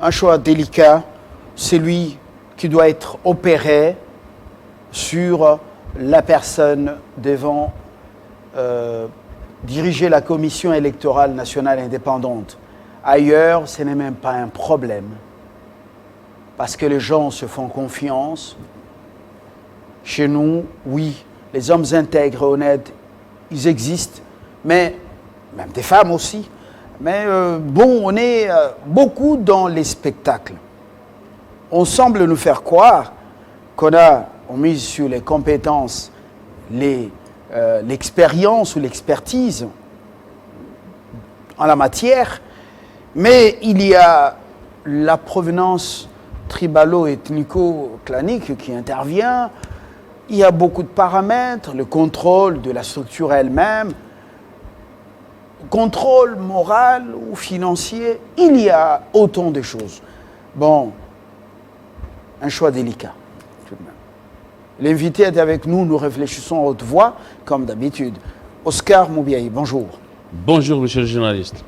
un choix délicat, celui qui doit être opéré sur la personne devant diriger la Commission électorale nationale indépendante. Ailleurs, ce n'est même pas un problème, parce que les gens se font confiance. Chez nous, oui, les hommes intègres, honnêtes, ils existent, mais même des femmes aussi. Mais bon, on est beaucoup dans les spectacles. On semble nous faire croire on mise sur les compétences, l'expérience ou l'expertise en la matière, mais il y a la provenance tribalo-ethnico-clanique qui intervient. Il y a beaucoup de paramètres, le contrôle de la structure elle-même, contrôle moral ou financier, il y a autant de choses. Bon, un choix délicat, tout de même. L'invité est avec nous, nous réfléchissons à haute voix, comme d'habitude. Oscar Moubiaï, bonjour. Bonjour, monsieur le journaliste.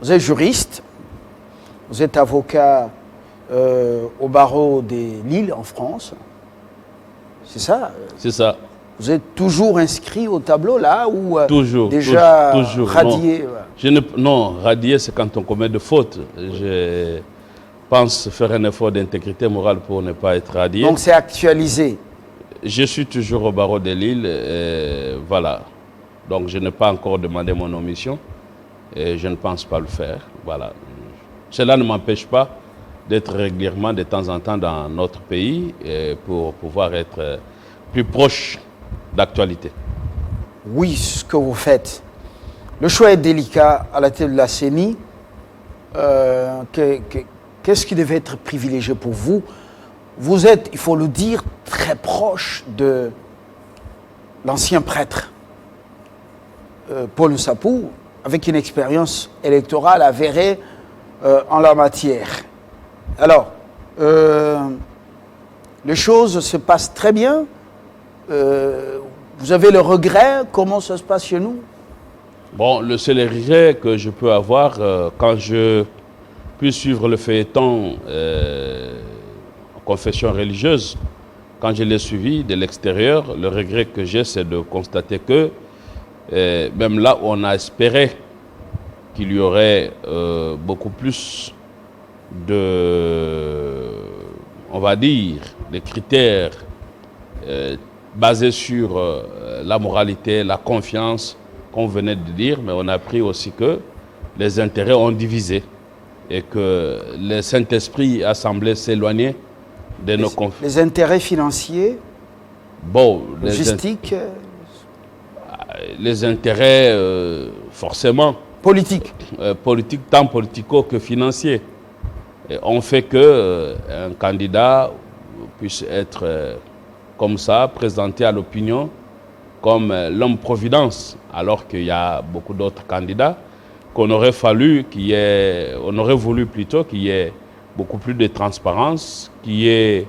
Vous êtes juriste, vous êtes avocat au barreau de Lille, en France. C'est ça? C'est ça. Vous êtes toujours inscrit au tableau là ou toujours, déjà toujours, radié? Non, radié, c'est quand on commet de fautes. Je pense faire un effort d'intégrité morale pour ne pas être radié. Donc c'est actualisé? Je suis toujours au barreau de Lille, voilà. Donc je n'ai pas encore demandé mon omission et je ne pense pas le faire. Voilà. Cela ne m'empêche pas d'être régulièrement de temps en temps dans notre pays pour pouvoir être plus proche d'actualité. Oui, ce que vous faites. Le choix est délicat à la tête de la CENI. Qu'est-ce qui devait être privilégié pour vous? Vous êtes, il faut le dire, très proche de l'ancien prêtre Paul Nsapou, avec une expérience électorale avérée en la matière. Alors, les choses se passent très bien. Vous avez le regret? Comment ça se passe chez nous? Bon, le seul regret que je peux avoir quand je puis suivre le feuilleton en confession religieuse, quand je l'ai suivi de l'extérieur, le regret que j'ai, c'est de constater que même là où on a espéré qu'il y aurait beaucoup plus on va dire, des critères basés sur la moralité, la confiance, qu'on venait de dire, mais on a appris aussi que les intérêts ont divisé et que le Saint-Esprit a semblé s'éloigner de nos conflits. Les intérêts financiers, bon, logistiques, les intérêts forcément politiques, tant politico que financiers. On fait que un candidat puisse être comme ça, présenté à l'opinion comme l'homme-providence, alors qu'il y a beaucoup d'autres candidats qu'on aurait on aurait voulu plutôt qu'il y ait beaucoup plus de transparence, qu'il y ait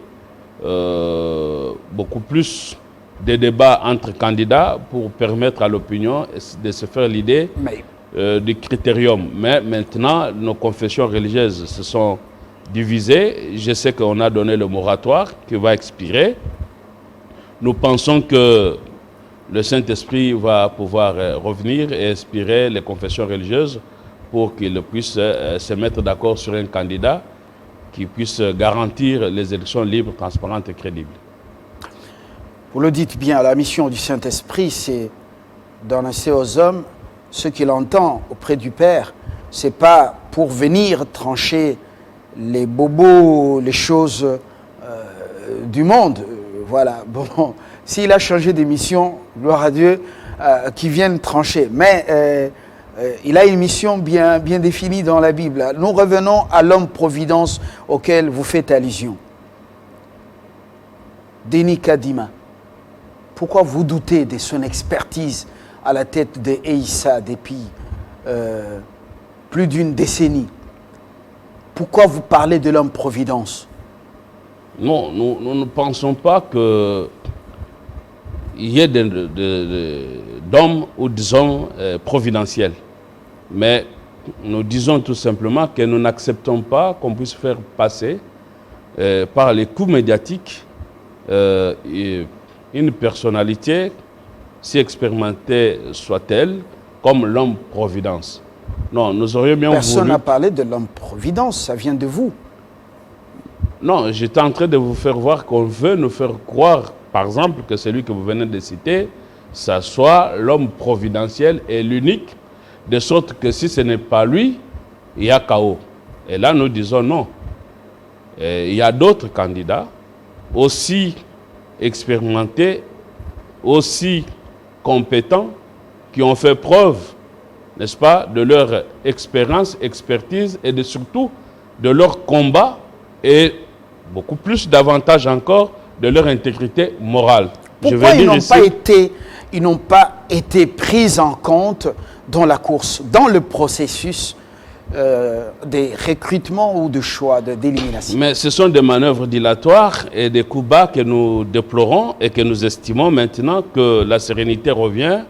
beaucoup plus de débats entre candidats pour permettre à l'opinion de se faire l'idée du critérium. Mais maintenant, nos confessions religieuses se sont divisées. Je sais qu'on a donné le moratoire qui va expirer. Nous pensons que le Saint-Esprit va pouvoir revenir et inspirer les confessions religieuses pour qu'ils puissent se mettre d'accord sur un candidat qui puisse garantir les élections libres, transparentes et crédibles. Vous le dites bien, la mission du Saint-Esprit, c'est d'annoncer aux hommes ce qu'il entend auprès du Père. Ce n'est pas pour venir trancher les bobos, les choses du monde. Voilà, bon, s'il a changé de mission, gloire à Dieu, qu'il vienne trancher. Mais il a une mission bien définie dans la Bible. Nous revenons à l'homme-providence auquel vous faites allusion. Denis Kadima, pourquoi vous doutez de son expertise à la tête de EISA depuis plus d'une décennie? Pourquoi vous parlez de l'homme-providence? Non, nous ne pensons pas qu'il y ait d'hommes ou disons providentiels. Mais nous disons tout simplement que nous n'acceptons pas qu'on puisse faire passer par les coups médiatiques une personnalité, si expérimentée soit-elle, comme l'homme-providence. Non, nous aurions bien Personne voulu... n'a parlé de l'homme-providence, ça vient de vous. Non, j'étais en train de vous faire voir qu'on veut nous faire croire, par exemple, que celui que vous venez de citer, ça soit l'homme providentiel et l'unique, de sorte que si ce n'est pas lui, il y a chaos. Et là, nous disons non. Et il y a d'autres candidats aussi expérimentés, aussi compétents, qui ont fait preuve, n'est-ce pas, de leur expérience, expertise et surtout de leur combat et beaucoup plus davantage encore de leur intégrité morale. Pourquoi ils n'ont pas été pris en compte dans la course, dans le processus des recrutements ou de choix, d'élimination? Mais ce sont des manœuvres dilatoires et des coups bas que nous déplorons et que nous estimons maintenant que la sérénité revient,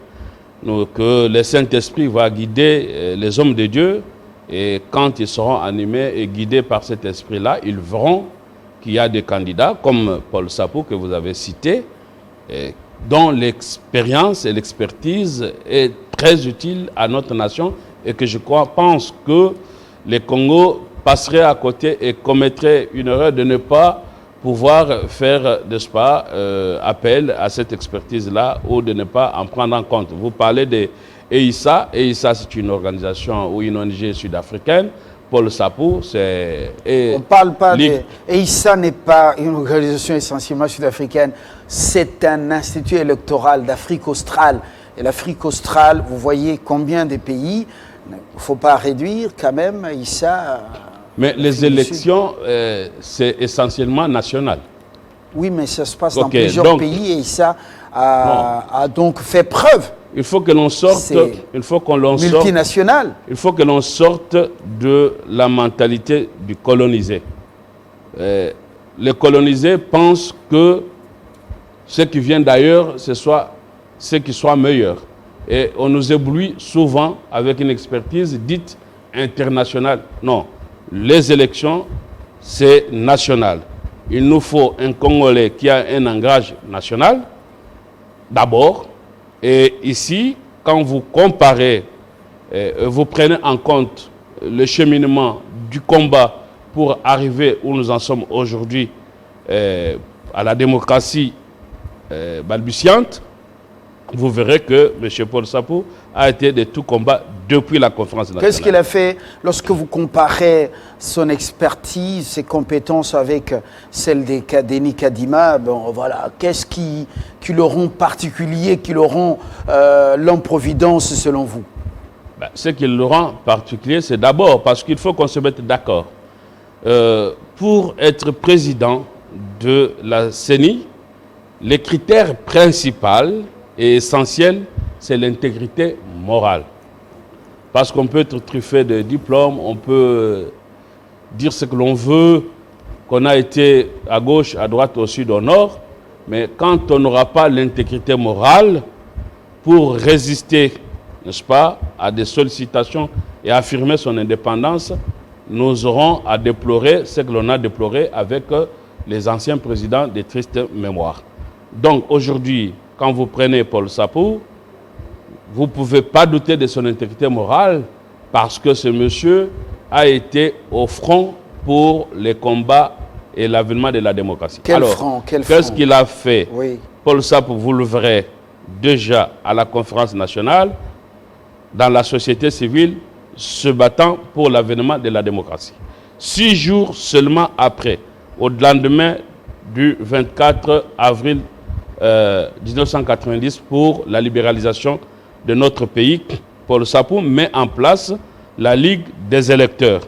que le Saint-Esprit va guider les hommes de Dieu, et quand ils seront animés et guidés par cet esprit-là, ils verront qu'il y a des candidats comme Paul Sapou que vous avez cité, dont l'expérience et l'expertise est très utile à notre nation et que je pense que les Congos passeraient à côté et commettraient une erreur de ne pas pouvoir faire, n'est-ce pas, appel à cette expertise-là ou de ne pas en prendre en compte. Vous parlez de EISA. EISA, c'est une organisation ou une ONG sud-africaine. Paul Sapou, c'est... On ne parle pas de... EISA n'est pas une organisation essentiellement sud-africaine. C'est un institut électoral d'Afrique australe. Et l'Afrique australe, vous voyez combien de pays. Il ne faut pas réduire quand même EISA... Mais les élections, c'est essentiellement national. Oui, mais ça se passe dans plusieurs pays et ça a donc fait preuve. Il faut que l'on sorte, multinational. Il faut que l'on sorte de la mentalité du colonisé. Les colonisés pensent que ce qui vient d'ailleurs, ce qui soit meilleur. Et on nous éblouit souvent avec une expertise dite internationale. Non. Les élections, c'est national. Il nous faut un Congolais qui a un ancrage national, d'abord. Et ici, quand vous comparez, vous prenez en compte le cheminement du combat pour arriver où nous en sommes aujourd'hui, à la démocratie balbutiante, vous verrez que M. Paul Sapou a été de tout combat depuis la conférence nationale. Qu'est-ce qu'il a fait lorsque vous comparez son expertise, ses compétences avec celles de Denis Kadima? Bon, voilà. Qu'est-ce qui le rend particulier, qui le rend l'homme-providence selon vous? Ce qui le rend particulier, c'est d'abord parce qu'il faut qu'on se mette d'accord. Pour être président de la CENI, les critères principaux et essentiel, c'est l'intégrité morale. Parce qu'on peut être truffé de diplômes, on peut dire ce que l'on veut, qu'on a été à gauche, à droite, au sud, au nord, mais quand on n'aura pas l'intégrité morale pour résister, n'est-ce pas, à des sollicitations et affirmer son indépendance, nous aurons à déplorer ce que l'on a déploré avec les anciens présidents des tristes mémoires. Donc aujourd'hui, quand vous prenez Paul Sapou, vous ne pouvez pas douter de son intégrité morale parce que ce monsieur a été au front pour les combats et l'avènement de la démocratie. Alors, qu'est-ce qu'il a fait? Oui. Paul Sapou, vous le verrez déjà à la conférence nationale, dans la société civile, se battant pour l'avènement de la démocratie. 6 jours seulement après, au lendemain du 24 avril 1990 pour la libéralisation de notre pays, Paul Sapou met en place la Ligue des électeurs.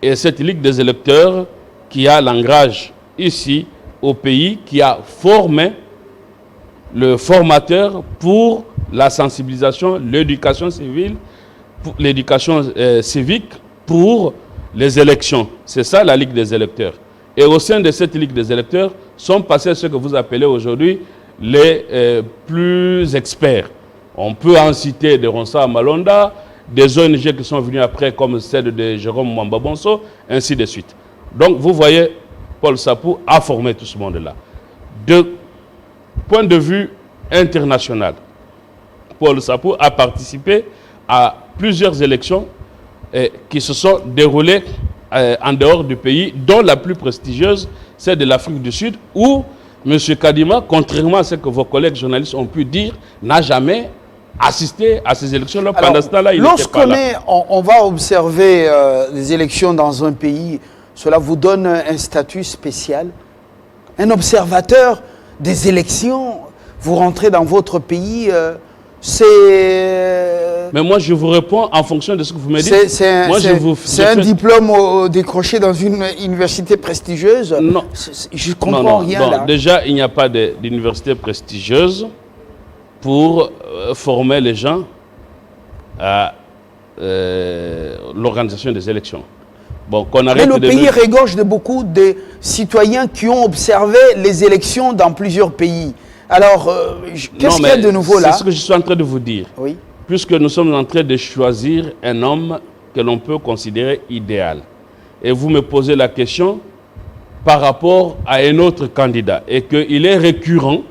Et cette Ligue des électeurs qui a l'ancrage ici au pays, qui a formé le formateur pour la sensibilisation, l'éducation civile, l'éducation civique pour les élections. C'est ça la Ligue des électeurs. Et au sein de cette Ligue des électeurs sont passés ce que vous appelez aujourd'hui les plus experts. On peut en citer de Ronsa Malonda, des ONG qui sont venues après, comme celle de Jérôme Mwamba Bonso, ainsi de suite. Donc, vous voyez, Paul Sapou a formé tout ce monde-là. De point de vue international, Paul Sapou a participé à plusieurs élections qui se sont déroulées en dehors du pays, dont la plus prestigieuse, celle de l'Afrique du Sud, où M. Kadima, contrairement à ce que vos collègues journalistes ont pu dire, n'a jamais assisté à ces élections-là. Pendant ce temps-là, il n'était pas là. On va observer les élections dans un pays, cela vous donne un statut spécial. Un observateur des élections, vous rentrez dans votre pays, c'est... Mais moi, je vous réponds en fonction de ce que vous me dites. C'est un diplôme décroché dans une université prestigieuse. Non. Je ne comprends rien là. Déjà, il n'y a pas d'université prestigieuse pour former les gens à l'organisation des élections. Bon, mais le pays regorge de beaucoup de citoyens qui ont observé les élections dans plusieurs pays. Alors, qu'est-ce qu'il y a de nouveau là? C'est ce que je suis en train de vous dire. Oui. Puisque nous sommes en train de choisir un homme que l'on peut considérer idéal. Et vous me posez la question par rapport à un autre candidat. Et qu'il est récurrent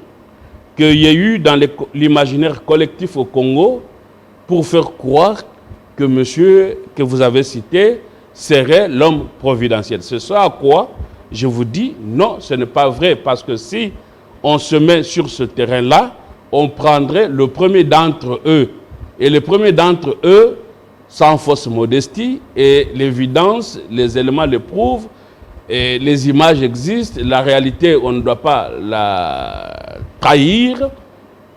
qu'il y ait eu dans l'imaginaire collectif au Congo pour faire croire que monsieur que vous avez cité serait l'homme providentiel. C'est ça à quoi je vous dis non, ce n'est pas vrai. Parce que si on se met sur ce terrain-là, on prendrait le premier d'entre eux. Et le premier d'entre eux, sans fausse modestie, et l'évidence, les éléments le prouvent, et les images existent, la réalité, on ne doit pas la trahir,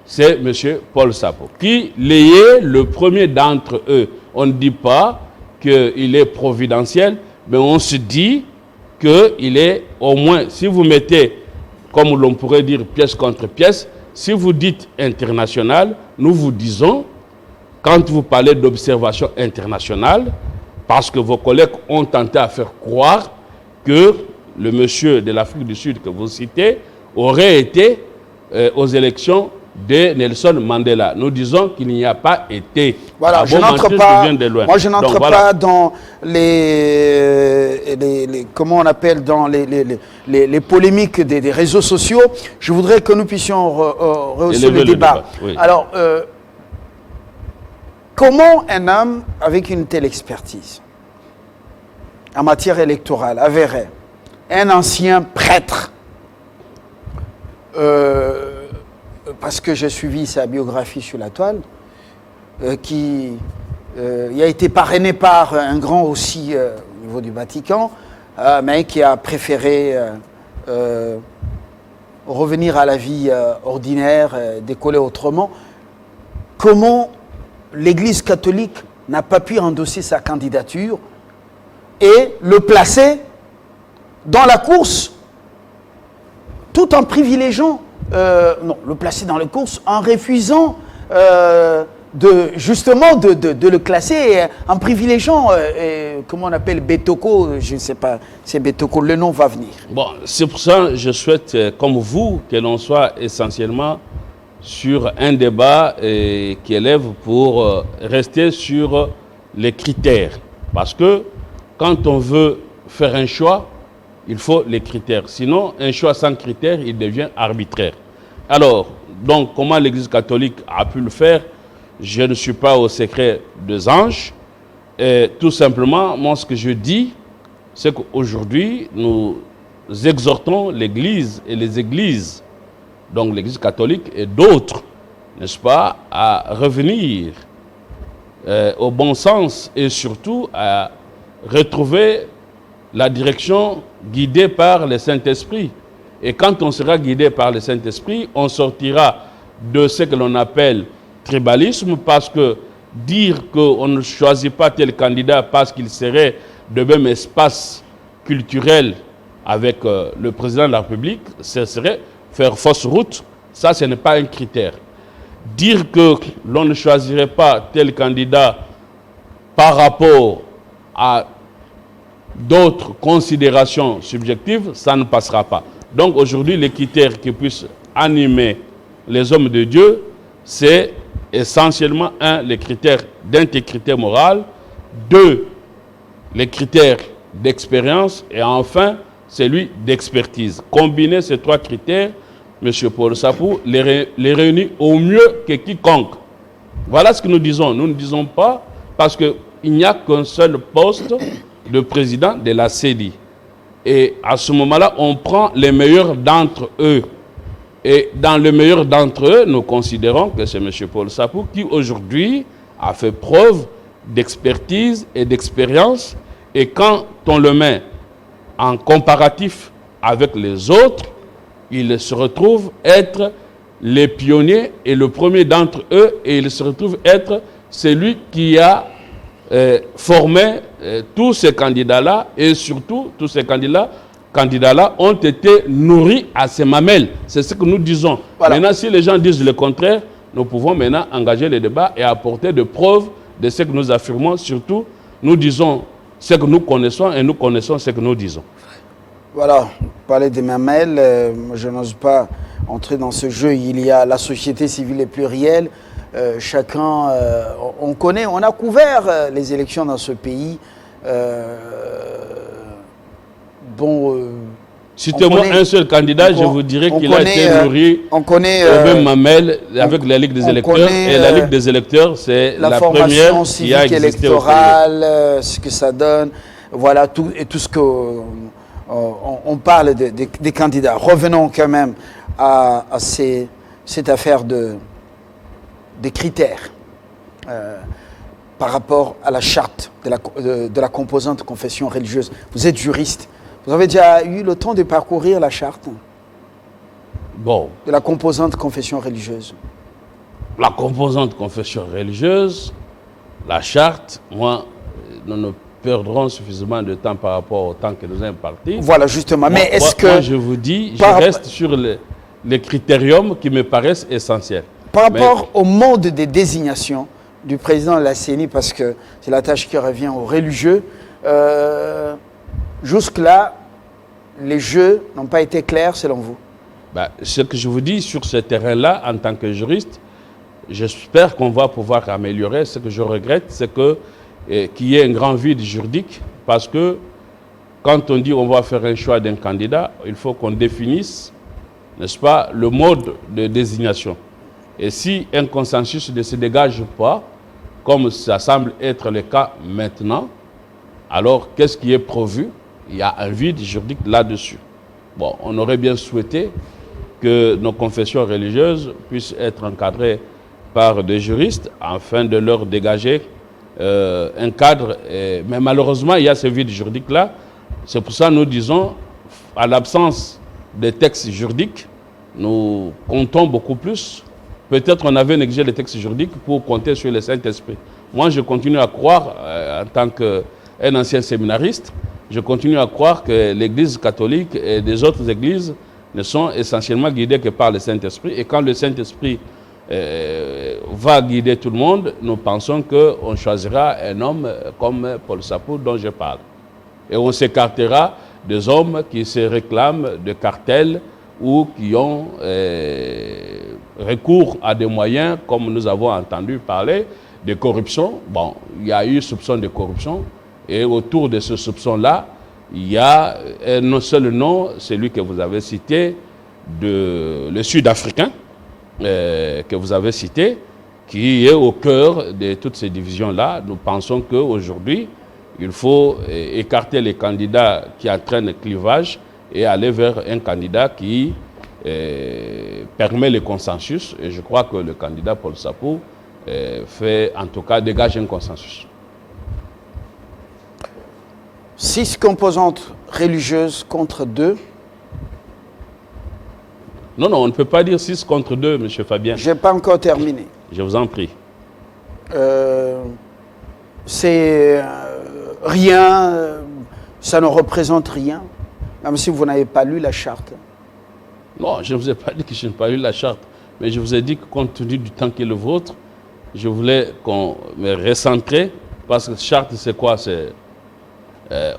c'est M. Paul Sapou. Qui est le premier d'entre eux. On ne dit pas qu'il est providentiel, mais on se dit qu'il est au moins, si vous mettez, comme l'on pourrait dire, pièce contre pièce, si vous dites international, nous vous disons, quand vous parlez d'observation internationale, parce que vos collègues ont tenté à faire croire que le monsieur de l'Afrique du Sud que vous citez aurait été aux élections de Nelson Mandela. Nous disons qu'il n'y a pas été. Voilà, je n'entre pas dans les comment on appelle, dans les polémiques des réseaux sociaux. Je voudrais que nous puissions rehausser le débat. Oui. Alors, comment un homme avec une telle expertise en matière électorale, avérée, un ancien prêtre, parce que j'ai suivi sa biographie sur la toile, qui a été parrainé par un grand aussi au niveau du Vatican, mais qui a préféré revenir à la vie ordinaire, décoller autrement. Comment l'Église catholique n'a pas pu endosser sa candidature et le placer dans la course, tout en privilégiant, le placer dans la course en refusant justement de le classer, en privilégiant, comment on appelle, Betoko, je ne sais pas, c'est Betoko, le nom va venir. Bon, c'est pour ça que je souhaite, comme vous, que l'on soit essentiellement sur un débat qui élève pour rester sur les critères. Parce que quand on veut faire un choix, il faut les critères. Sinon, un choix sans critères, il devient arbitraire. Alors, donc, comment l'Église catholique a pu le faire? Je ne suis pas au secret des anges. Et tout simplement, moi, ce que je dis, c'est qu'aujourd'hui, nous exhortons l'Église et les églises, donc l'Église catholique et d'autres, n'est-ce pas, à revenir au bon sens et surtout à retrouver la direction guidée par le Saint-Esprit. Et quand on sera guidé par le Saint-Esprit, on sortira de ce que l'on appelle tribalisme, parce que dire qu'on ne choisit pas tel candidat parce qu'il serait de même espace culturel avec le président de la République, ce serait faire fausse route. Ça, ce n'est pas un critère. Dire que l'on ne choisirait pas tel candidat par rapport à d'autres considérations subjectives, ça ne passera pas. Donc aujourd'hui, les critères qui puissent animer les hommes de Dieu, c'est essentiellement, un, les critères d'intégrité morale, deux, les critères d'expérience et enfin, celui d'expertise. Combiner ces trois critères, M. Paul Sapou les réunit au mieux que quiconque. Voilà ce que nous disons. Nous ne disons pas parce qu'il n'y a qu'un seul poste de président de la CENI. Et à ce moment-là, on prend les meilleurs d'entre eux. Et dans le meilleur d'entre eux, nous considérons que c'est M. Paul Sapou qui aujourd'hui a fait preuve d'expertise et d'expérience. Et quand on le met en comparatif avec les autres, il se retrouve être les pionniers et le premier d'entre eux, et il se retrouve être celui qui a formé tous ces candidats-là, et surtout tous ces candidats-là ont été nourris à ces mamelles. C'est ce que nous disons. Voilà. Maintenant, si les gens disent le contraire, nous pouvons maintenant engager le débat et apporter des preuves de ce que nous affirmons. Surtout, nous disons ce que nous connaissons et nous connaissons ce que nous disons. Voilà, parler des mamelles, je n'ose pas entrer dans ce jeu. Il y a la société civile et plurielle. Chacun, on connaît, on a couvert les élections dans ce pays. Citez-moi un seul candidat, je vous dirais qu'il a été nourri au même mamelle avec la Ligue des électeurs. Et la Ligue des électeurs, c'est la première qui a existé électorale, ce que ça donne, voilà, tout ce que on parle des candidats. Revenons quand même à cette affaire des critères par rapport à la charte de la composante confession religieuse. Vous êtes juriste. Vous avez déjà eu le temps de parcourir la charte de la composante confession religieuse? La composante confession religieuse, la charte, moi, nous ne perdrons suffisamment de temps par rapport au temps que nous avons imparti. Voilà, justement. Mais est-ce que... Moi, je vous dis, je reste sur les critériums qui me paraissent essentiels. Par rapport au mode de désignation du président de la CENI, parce que c'est la tâche qui revient aux religieux, jusque-là, les jeux n'ont pas été clairs selon vous? Ce que je vous dis sur ce terrain-là, en tant que juriste, j'espère qu'on va pouvoir améliorer. Ce que je regrette, c'est qu'il y ait un grand vide juridique, parce que quand on dit on va faire un choix d'un candidat, il faut qu'on définisse, n'est-ce pas, le mode de désignation. Et si un consensus ne se dégage pas, comme ça semble être le cas maintenant, alors qu'est-ce qui est prévu? Il y a un vide juridique là-dessus. Bon, on aurait bien souhaité que nos confessions religieuses puissent être encadrées par des juristes afin de leur dégager un cadre. Mais malheureusement, il y a ce vide juridique-là. C'est pour ça que nous disons, à l'absence des textes juridiques, nous comptons beaucoup plus. Peut-être on avait négligé les textes juridiques pour compter sur le Saint-Esprit. Moi, je continue à croire, en tant qu'un ancien séminariste, je continue à croire que l'Église catholique et des autres églises ne sont essentiellement guidées que par le Saint-Esprit. Et quand le Saint-Esprit va guider tout le monde, nous pensons qu'on choisira un homme comme Paul Sapou dont je parle. Et on s'écartera des hommes qui se réclament de cartels ou qui ont recours à des moyens, comme nous avons entendu parler, de corruption. Bon, il y a eu soupçon de corruption. Et autour de ce soupçon-là, il y a un seul nom, celui que vous avez cité, le Sud-Africain, que vous avez cité, qui est au cœur de toutes ces divisions-là. Nous pensons qu'aujourd'hui, il faut écarter les candidats qui entraînent le clivage et aller vers un candidat qui permet le consensus. Et je crois que le candidat Paul Sapou en tout cas, dégage un consensus. 6 composantes religieuses contre 2. Non, on ne peut pas dire 6 contre 2, M. Fabien. Je n'ai pas encore terminé. Je vous en prie. C'est rien, ça ne représente rien, même si vous n'avez pas lu la charte. Non, je ne vous ai pas dit que je n'ai pas lu la charte, mais je vous ai dit que compte tenu du temps qui est le vôtre, je voulais qu'on me recentre, parce que charte, c'est quoi? C'est,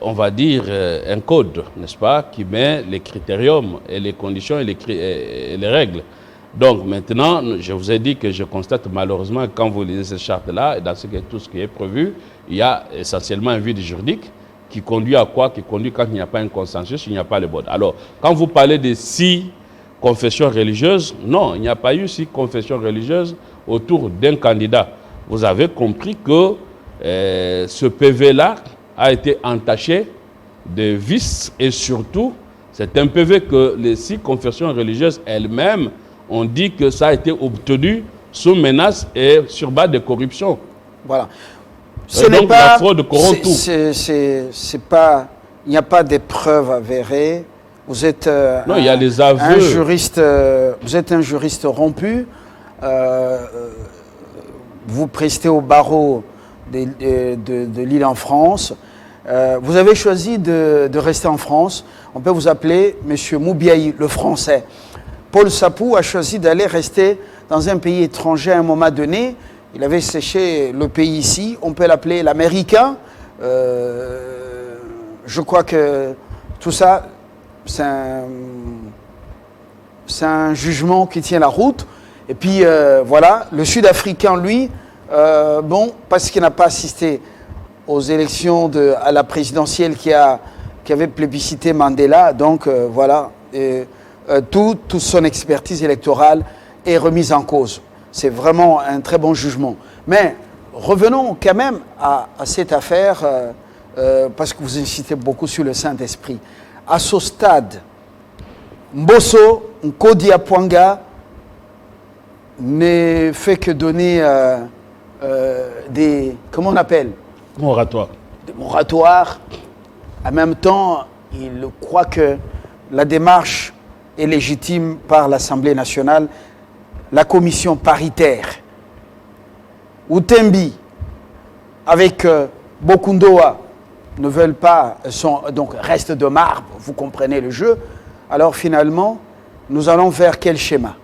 on va dire, un code, n'est-ce pas, qui met les critériums et les conditions et les règles. Donc maintenant, je vous ai dit que je constate malheureusement quand vous lisez cette charte-là, et dans tout ce qui est prévu, il y a essentiellement un vide juridique qui conduit à quoi? Qui conduit quand il n'y a pas un consensus, il n'y a pas le vote. Alors, quand vous parlez de 6 confessions religieuses, non, il n'y a pas eu 6 confessions religieuses autour d'un candidat. Vous avez compris que ce PV-là a été entaché de vices et surtout, c'est un PV que les 6 confessions religieuses elles-mêmes ont dit que ça a été obtenu sous menace et sur base de corruption. Voilà. Ce n'est pas la fraude corrompt tout. C'est pas, il n'y a pas de preuves avérées. Vous êtes non, il y a les aveux. Un juriste, vous êtes un juriste rompu. Vous prestez au barreau de l'île en France. Vous avez choisi de rester en France. On peut vous appeler Monsieur Moubiaï, le français. Paul Sapou a choisi d'aller rester dans un pays étranger à un moment donné. Il avait séché le pays ici. On peut l'appeler l'Américain. Je crois que tout ça, c'est un jugement qui tient la route. Et puis, voilà, le Sud-Africain, lui, bon, parce qu'il n'a pas assisté aux élections à la présidentielle qui avait plébiscité Mandela. Donc, voilà, toute son expertise électorale est remise en cause. C'est vraiment un très bon jugement. Mais revenons quand même à cette affaire, parce que vous insistez beaucoup sur le Saint-Esprit. À ce stade, Mbosso Nkodi Apwanga ne fait que donner des, comment on appelle? Moratoires. Des moratoires. En même temps, il croit que la démarche est légitime par l'Assemblée nationale, la commission paritaire. Outembi, avec Bokundoa, ne veulent pas, donc restent de marbre, vous comprenez le jeu. Alors finalement, nous allons vers quel schéma?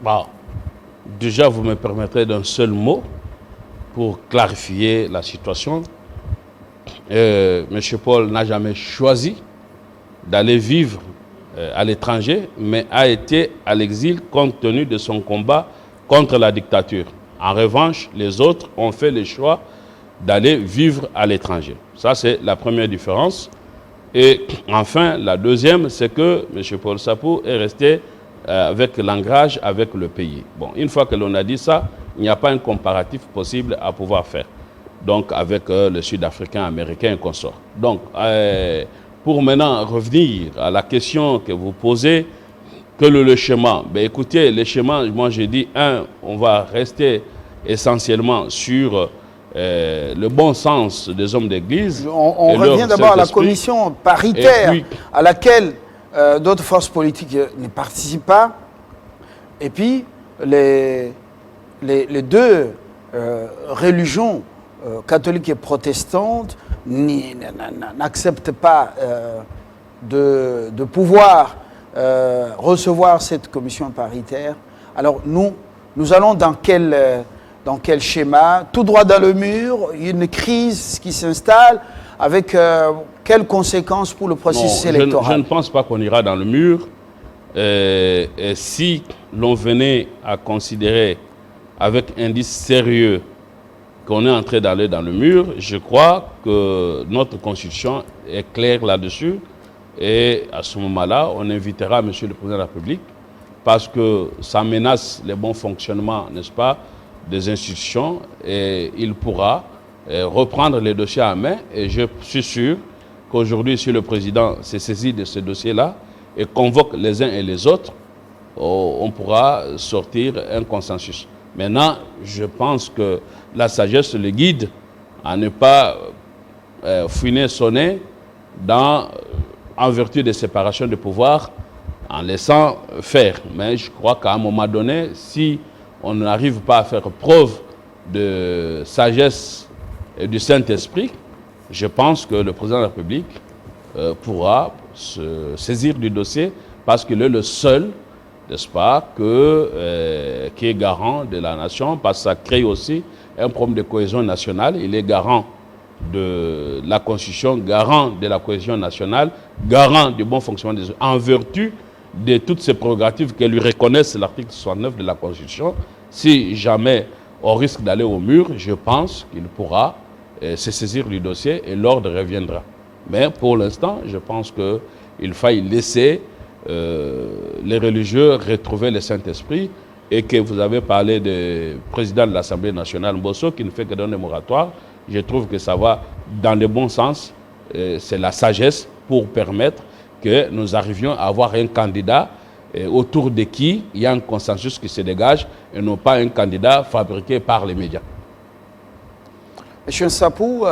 Bon, déjà, vous me permettrez d'un seul mot pour clarifier la situation. M. Paul n'a jamais choisi d'aller vivre à l'étranger, mais a été à l'exil compte tenu de son combat contre la dictature. En revanche, les autres ont fait le choix d'aller vivre à l'étranger. Ça, c'est la première différence. Et enfin, la deuxième, c'est que M. Paul Sapou est resté avec l'ancrage avec le pays. Bon, une fois que l'on a dit ça, il n'y a pas un comparatif possible à pouvoir faire. Donc, avec le Sud-Africain, Américain et consort. Donc, pour maintenant revenir à la question que vous posez, que le schéma, ben écoutez, le schéma, moi j'ai dit, on va rester essentiellement sur le bon sens des hommes d'église. On revient d'abord à la commission paritaire puis, à laquelle d'autres forces politiques ne participent pas. Et puis, les deux religions, catholiques et protestantes, n'acceptent pas de pouvoir recevoir cette commission paritaire. Alors nous allons dans quel schéma? Tout droit dans le mur, une crise qui s'installe, avec quelles conséquences pour le processus électoral? Je ne pense pas qu'on ira dans le mur. Et si l'on venait à considérer avec indice sérieux qu'on est en train d'aller dans le mur, je crois que notre constitution est claire là-dessus. Et à ce moment-là, on invitera M. le Président de la République parce que ça menace le bon fonctionnement, n'est-ce pas, des institutions, et il pourra reprendre les dossiers à main. Et je suis sûr qu'aujourd'hui, si le Président s'est saisi de ce dossier-là et convoque les uns et les autres, on pourra sortir un consensus. Maintenant, je pense que la sagesse le guide à ne pas fouiner son nez en vertu des séparations de pouvoir, en laissant faire. Mais je crois qu'à un moment donné, si on n'arrive pas à faire preuve de sagesse et du Saint-Esprit, je pense que le Président de la République pourra se saisir du dossier parce qu'il est le seul, n'est-ce pas, qui est garant de la nation, parce que ça crée aussi un problème de cohésion nationale. Il est garant de la Constitution, garant de la cohésion nationale, garant du bon fonctionnement des autres, en vertu de toutes ces prérogatives que lui reconnaissent l'article 69 de la Constitution. Si jamais on risque d'aller au mur, je pense qu'il pourra se saisir du dossier et l'ordre reviendra. Mais pour l'instant, je pense qu'il faille laisser les religieux retrouver le Saint-Esprit, et que vous avez parlé du président de l'Assemblée nationale, Mbosso, qui ne fait que donner moratoire. Je trouve que ça va dans le bon sens. C'est la sagesse pour permettre que nous arrivions à avoir un candidat autour de qui il y a un consensus qui se dégage et non pas un candidat fabriqué par les médias. Monsieur Nsapou,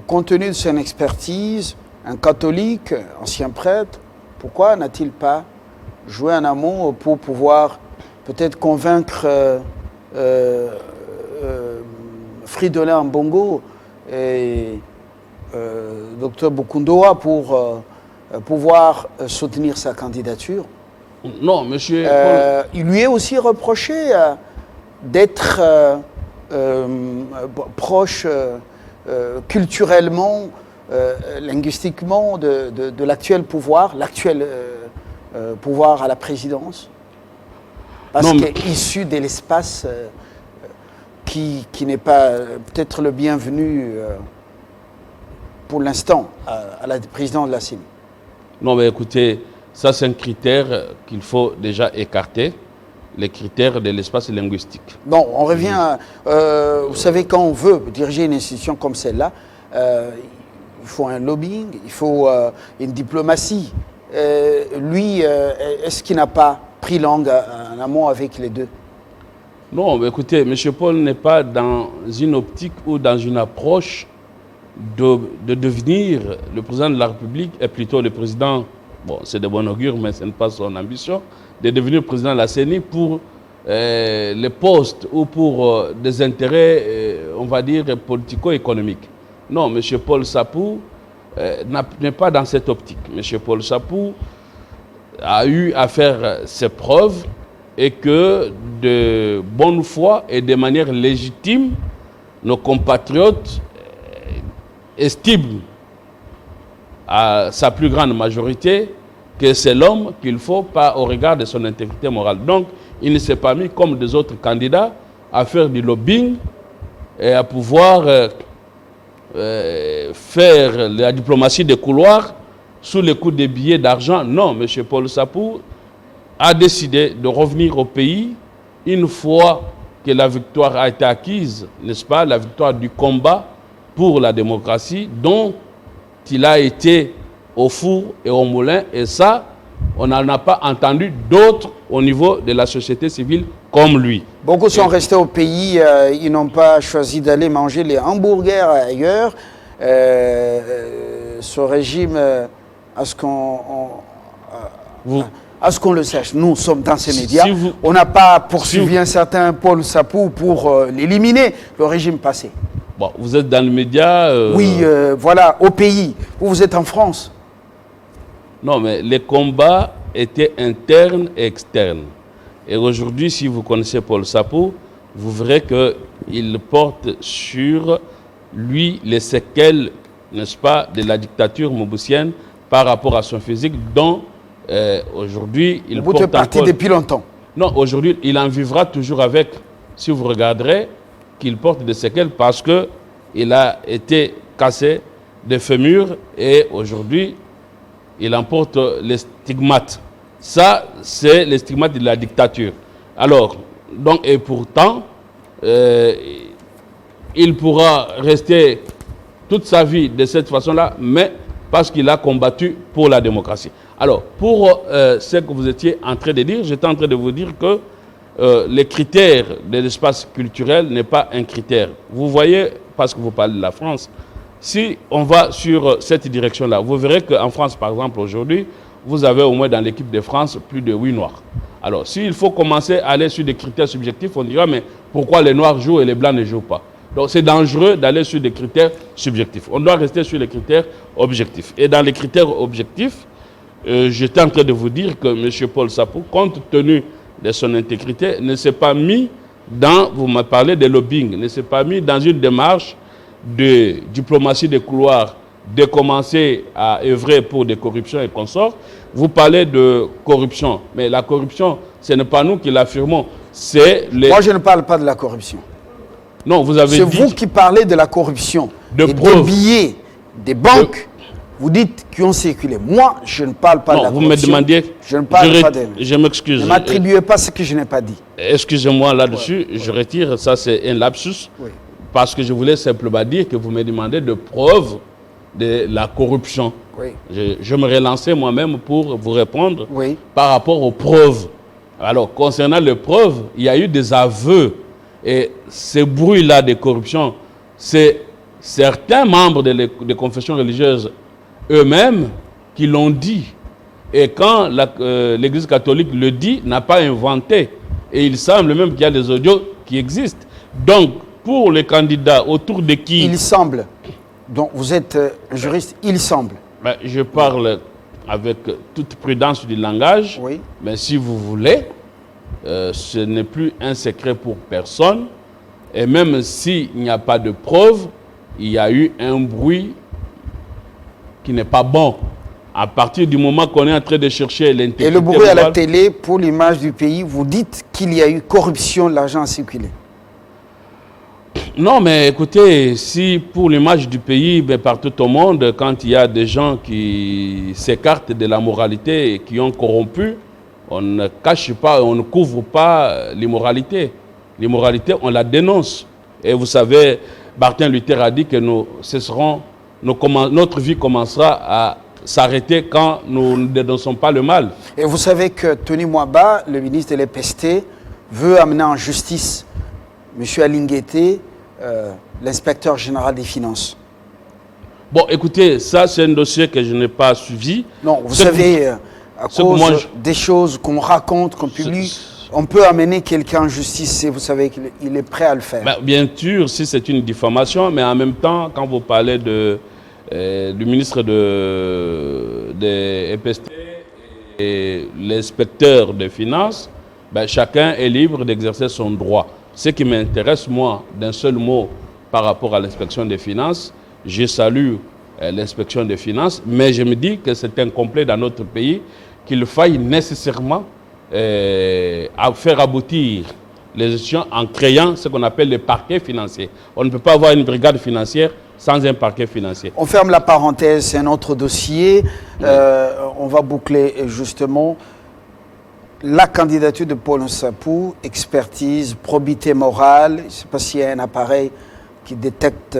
compte tenu de son expertise, un catholique, ancien prêtre, pourquoi n'a-t-il pas joué en amont pour pouvoir peut-être convaincre Fridolin Ambongo et Dr Bukundoa pour pouvoir soutenir sa candidature? Non, monsieur. Il lui est aussi reproché d'être proche culturellement, linguistiquement de l'actuel pouvoir, pouvoir à la présidence, parce qu'il est issu de l'espace qui n'est pas peut-être le bienvenu pour l'instant à la présidence de la CENI. Non, mais écoutez, ça c'est un critère qu'il faut déjà écarter, les critères de l'espace linguistique. Bon, on revient, vous savez, quand on veut diriger une institution comme celle-là, il faut un lobbying, il faut une diplomatie. Lui, est-ce qu'il n'a pas pris langue en amont avec les deux? Non, mais écoutez, M. Paul n'est pas dans une optique ou dans une approche de devenir le président de la République, et plutôt le président, bon, c'est de bon augure, mais ce n'est pas son ambition, de devenir président de la CENI pour les postes ou pour des intérêts, on va dire, politico-économiques. Non, M. Paul Sapou n'est pas dans cette optique. M. Paul Sapou a eu à faire ses preuves et que de bonne foi et de manière légitime, nos compatriotes estiment à sa plus grande majorité que c'est l'homme qu'il faut, pas au regard de son intégrité morale. Donc, il ne s'est pas mis comme des autres candidats à faire du lobbying et à pouvoir faire la diplomatie des couloirs sous le coup des billets d'argent. Non, M. Paul Sapou a décidé de revenir au pays une fois que la victoire a été acquise, n'est-ce pas, la victoire du combat pour la démocratie, dont il a été au four et au moulin, et ça, on n'en a pas entendu d'autres au niveau de la société civile comme lui. Beaucoup sont restés au pays, ils n'ont pas choisi d'aller manger les hamburgers ailleurs. Ce régime, à ce qu'on le sache, nous sommes dans ces médias, on n'a pas poursuivi un certain Paul Sapou pour l'éliminer, le régime passé. Bon, vous êtes dans les médias... Oui, voilà, au pays. Vous êtes en France. Non, mais les combats étaient internes et externes. Et aujourd'hui, si vous connaissez Paul Sapou, vous verrez qu'il porte sur lui les séquelles, n'est-ce pas, de la dictature mobusienne par rapport à son physique, dont aujourd'hui il porte parti depuis longtemps. Non, aujourd'hui, il en vivra toujours avec, si vous regarderez, qu'il porte des séquelles parce qu'il a été cassé des fémurs et aujourd'hui, il emporte les stigmates. Ça, c'est les stigmates de la dictature. Alors, donc, et pourtant, il pourra rester toute sa vie de cette façon-là, mais parce qu'il a combattu pour la démocratie. Alors, pour ce que vous étiez en train de dire, j'étais en train de vous dire que les critères de l'espace culturel n'est pas un critère. Vous voyez, parce que vous parlez de la France, si on va sur cette direction-là, vous verrez qu'en France, par exemple, aujourd'hui, vous avez au moins dans l'équipe de France plus de 8 Noirs. Alors, s'il faut commencer à aller sur des critères subjectifs, on dira, mais pourquoi les Noirs jouent et les Blancs ne jouent pas? Donc, c'est dangereux d'aller sur des critères subjectifs. On doit rester sur les critères objectifs. Et dans les critères objectifs, j'étais en train de vous dire que M. Paul Sapou, compte tenu de son intégrité, ne s'est pas mis dans, vous me parlez de lobbying, ne s'est pas mis dans une démarche de diplomatie des couloirs de commencer à œuvrer pour des corruptions et consorts. Vous parlez de corruption, mais la corruption, ce n'est pas nous qui l'affirmons, c'est les... Moi, je ne parle pas de la corruption. Non, vous avez dit... C'est vous qui parlez de la corruption. De et preuves. Des billets, des banques, vous dites qui ont circulé. Moi, je ne parle pas de la corruption. Non, vous me demandiez... Je ne parle pas de... Je m'excuse. Ne m'attribuez pas ce que je n'ai pas dit. Excusez-moi là-dessus, je retire, ça c'est un lapsus, parce que je voulais simplement dire que vous me demandez de preuves de la corruption. Oui. Je me relançais moi-même pour vous répondre Oui. par rapport aux preuves. Alors, concernant les preuves, il y a eu des aveux. Et ces bruits-là de corruption, c'est certains membres des confessions religieuses eux-mêmes qui l'ont dit. Et quand l'Église catholique le dit, n'a pas inventé. Et il semble même qu'il y a des audios qui existent. Donc, pour les candidats, autour de qui... Il semble. Donc, vous êtes un juriste, il semble. Ben, je parle avec toute prudence du langage. Oui. Mais si vous voulez, ce n'est plus un secret pour personne. Et même s'il n'y a pas de preuve, il y a eu un bruit qui n'est pas bon. À partir du moment qu'on est en train de chercher l'intégrité... Et le bruit à la télé, pour l'image du pays, vous dites qu'il y a eu corruption, l'argent a circulé. Non, mais écoutez, si pour l'image du pays, ben, partout au monde, quand il y a des gens qui s'écartent de la moralité et qui ont corrompu, on ne cache pas, on ne couvre pas l'immoralité. L'immoralité, on la dénonce. Et vous savez, Martin Luther a dit que notre vie commencera à s'arrêter quand nous ne dénonçons pas le mal. Et vous savez que Tony Mwaba, le ministre de l'EPST, veut amener en justice M. Alinguete, l'inspecteur général des finances. Bon, écoutez, ça c'est un dossier que je n'ai pas suivi. Non, vous savez, à cause des choses qu'on raconte, qu'on publie, on peut amener quelqu'un en justice et vous savez qu'il est prêt à le faire. Ben, bien sûr, si c'est une diffamation, mais en même temps, quand vous parlez du ministre des EPST et l'inspecteur des finances, ben, chacun est libre d'exercer son droit. Ce qui m'intéresse, moi, d'un seul mot par rapport à l'inspection des finances, je salue l'inspection des finances, mais je me dis que c'est incomplet dans notre pays qu'il faille nécessairement faire aboutir les gestions en créant ce qu'on appelle les parquets financiers. On ne peut pas avoir une brigade financière sans un parquet financier. On ferme la parenthèse, c'est un autre dossier. Oui. On va boucler justement la candidature de Paul Nsapou, expertise, probité morale. Je ne sais pas s'il y a un appareil qui détecte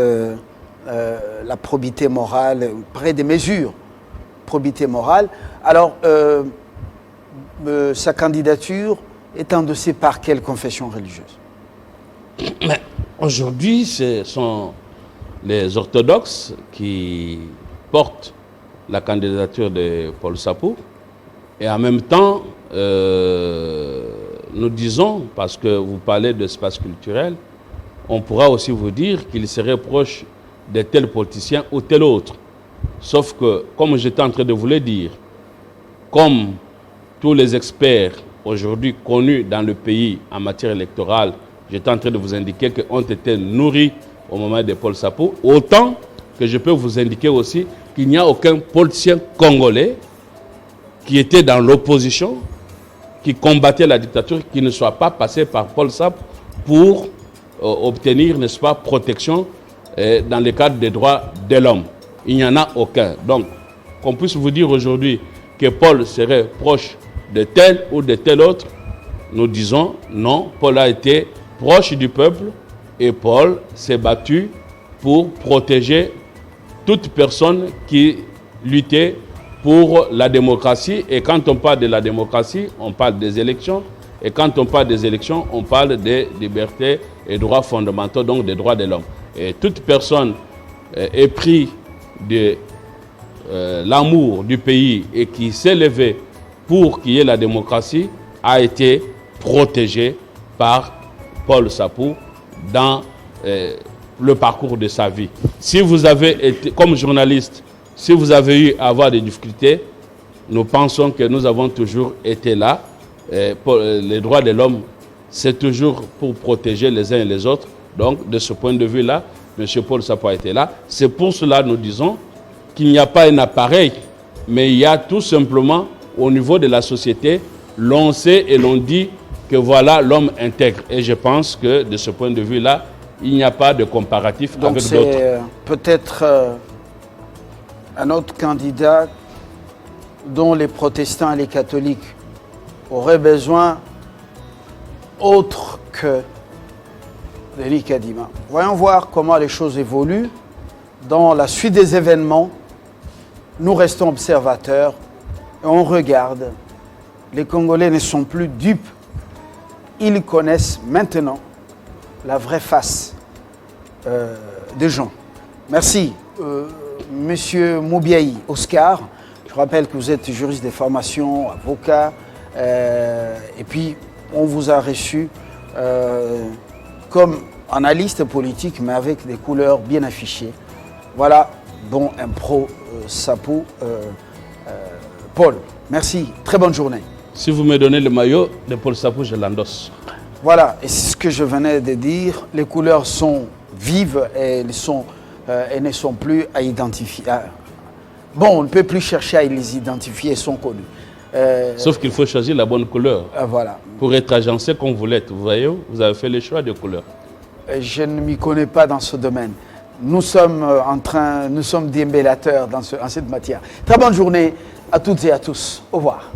la probité morale, près des mesures, probité morale. Alors, sa candidature est endossée par quelle confession religieuse? Aujourd'hui, ce sont les orthodoxes qui portent la candidature de Paul Nsapou. Et en même temps, nous disons, parce que vous parlez d'espace culturel, on pourra aussi vous dire qu'il serait proche de tel politicien ou tel autre. Sauf que, comme j'étais en train de vous le dire, comme tous les experts aujourd'hui connus dans le pays en matière électorale, j'étais en train de vous indiquer qu'ont été nourris au moment de Paul Nsapou, autant que je peux vous indiquer aussi qu'il n'y a aucun politicien congolais qui était dans l'opposition, qui combattait la dictature, qui ne soit pas passé par Paul Nsapou pour obtenir, n'est-ce pas, protection dans le cadre des droits de l'homme. Il n'y en a aucun. Donc, qu'on puisse vous dire aujourd'hui que Paul serait proche de tel ou de tel autre, nous disons non, Paul a été proche du peuple et Paul s'est battu pour protéger toute personne qui luttait pour la démocratie. Et quand on parle de la démocratie, on parle des élections. Et quand on parle des élections, on parle des libertés et droits fondamentaux, donc des droits de l'homme. Et toute personne éprise de l'amour du pays et qui s'est levée pour qu'il y ait la démocratie a été protégée par Paul Nsapou dans le parcours de sa vie. Si vous avez été, comme journaliste, si vous avez eu à avoir des difficultés, nous pensons que nous avons toujours été là. Pour les droits de l'homme, c'est toujours pour protéger les uns et les autres. Donc, de ce point de vue-là, M. Paul Nsapou a été là. C'est pour cela que nous disons qu'il n'y a pas un appareil, mais il y a tout simplement, au niveau de la société, l'on sait et l'on dit que voilà l'homme intègre. Et je pense que de ce point de vue-là, il n'y a pas de comparatif donc avec d'autres. C'est peut-être un autre candidat dont les protestants et les catholiques auraient besoin autre que Denis Kadima. Voyons voir comment les choses évoluent. Dans la suite des événements, nous restons observateurs et on regarde. Les Congolais ne sont plus dupes. Ils connaissent maintenant la vraie face des gens. Merci, Monsieur Moubiaï Oscar. Je rappelle que vous êtes juriste de formation, avocat, et puis on vous a reçu comme analyste politique, mais avec des couleurs bien affichées. Voilà, bon impro, Sapou, Paul. Merci, très bonne journée. Si vous me donnez le maillot de Paul Sapou, je l'endosse. Voilà, et c'est ce que je venais de dire. Les couleurs sont vives et elles ne sont plus à identifier. Bon, on ne peut plus chercher à les identifier, elles sont connues. Sauf qu'il faut choisir la bonne couleur. Voilà. Pour être agencé comme vous l'êtes, vous voyez, vous avez fait le choix de couleur. Je ne m'y connais pas dans ce domaine. Nous sommes nous sommes démêlateurs dans cette matière. Très bonne journée à toutes et à tous. Au revoir.